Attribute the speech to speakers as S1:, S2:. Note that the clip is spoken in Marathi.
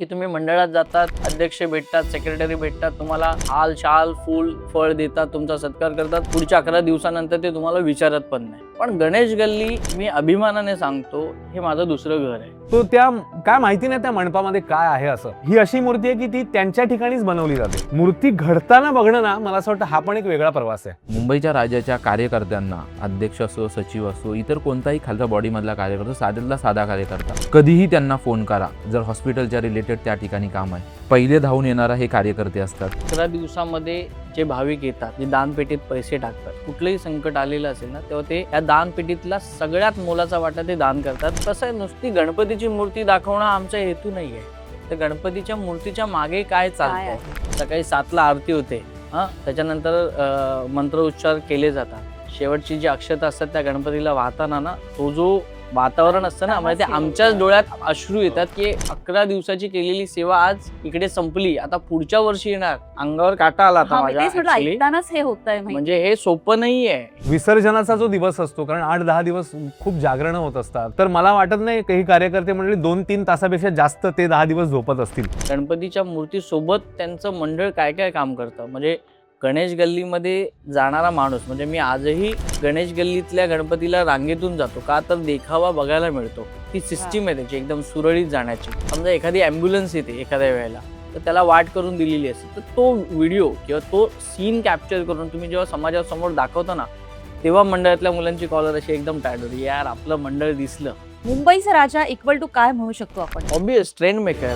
S1: की तुम्ही मंडळात जातात, अध्यक्ष भेटतात, सेक्रेटरी भेटतात, तुम्हाला हाल शाल फूल फळ देतात, तुमचा सत्कार करतात, पुढच्या 11 दिवसानंतर ते तुम्हाला विचारत पण नाही. पण गणेश गल्ली मी अभिमानाने सांगतो, हे माझं दुसरं घर आहे.
S2: तो त्या काय माहिती नाही त्या मंडपामध्ये काय आहे असं. ही अशी मूर्ती आहे की ती त्यांच्या ठिकाणीच बनवली जाते. मूर्ती घडताना बघणं ना, मला असं वाटतं हा पण एक वेगळा प्रवास आहे.
S3: मुंबईच्या राज्याच्या कार्यकर्त्यांना, अध्यक्ष असो, सचिव असो, इतर कोणताही खालच्या बॉडीमधला कार्यकर्ता, साध्यातला साधा कार्यकर्ता, कधीही त्यांना फोन करा जर हॉस्पिटलच्या रिलेटेड त्या ठिकाणी काम आहे. पहिले धावून येणारा हे कार्यकर्ते असतात.
S1: 11 दिवसामध्ये जे भाविक येतात, जे दानपेटीत पैसे टाकतात, कुठलंही संकट आलेलं असेल ना, तेव्हा ते या दानपेटीतला सगळ्यात मोलाचा वाटा ते दान करतात. कसं आहे, नुसती गणपतीची मूर्ती दाखवणं आमचा हेतू नाही आहे. तर गणपतीच्या मूर्तीच्या मागे काय चालतंय. सकाळी 7ला आरती होते, त्याच्यानंतर मंत्रोच्चार केले जातात. शेवटची जी अक्षता असतात त्या गणपतीला वाहताना ना, तो जो वातावरण असतं ना, म्हणजे ते आमच्याच डोळ्यात अश्रू येतात की 11 दिवसाची केलेली सेवा आज इकडे संपली, आता पुढच्या वर्षी येणार. अंगावर काटा आला आता माझ्या.
S4: हे होतंय
S1: म्हणजे हे सोपं नाहीये.
S2: विसर्जनाचा जो दिवस असतो, कारण 8-10 दिवस खूप जागरण होत असतात, तर मला वाटत नाही काही कार्यकर्ते मंडळी 2-3 तासापेक्षा जास्त ते 10 दिवस झोपत असतील.
S1: गणपतीच्या मूर्तीसोबत त्यांचं मंडळ काय काय काम करतं. म्हणजे गणेश गल्लीमध्ये जाणारा माणूस, म्हणजे मी आजही गणेश गल्लीतल्या गणपतीला रांगेतून जातो का, तर देखावा बघायला मिळतो. ती सिस्टीम आहे त्याची एकदम सुरळीत जाण्याची. समजा एखादी ॲम्ब्युलन्स येते एखाद्या वेळेला, तर त्याला वाट करून दिलेली असते, तर तो व्हिडिओ किंवा तो सीन कॅप्चर करून तुम्ही जेव्हा समाजासमोर दाखवता ना, तेव्हा मंडळातल्या मुलांची कॉलर अशी एकदम टाईट होती, यार आपलं मंडळ दिसलं.
S4: मुंबईचा राजा इक्वल टू काय म्हणू शकतो आपण?
S1: Obvious trend maker.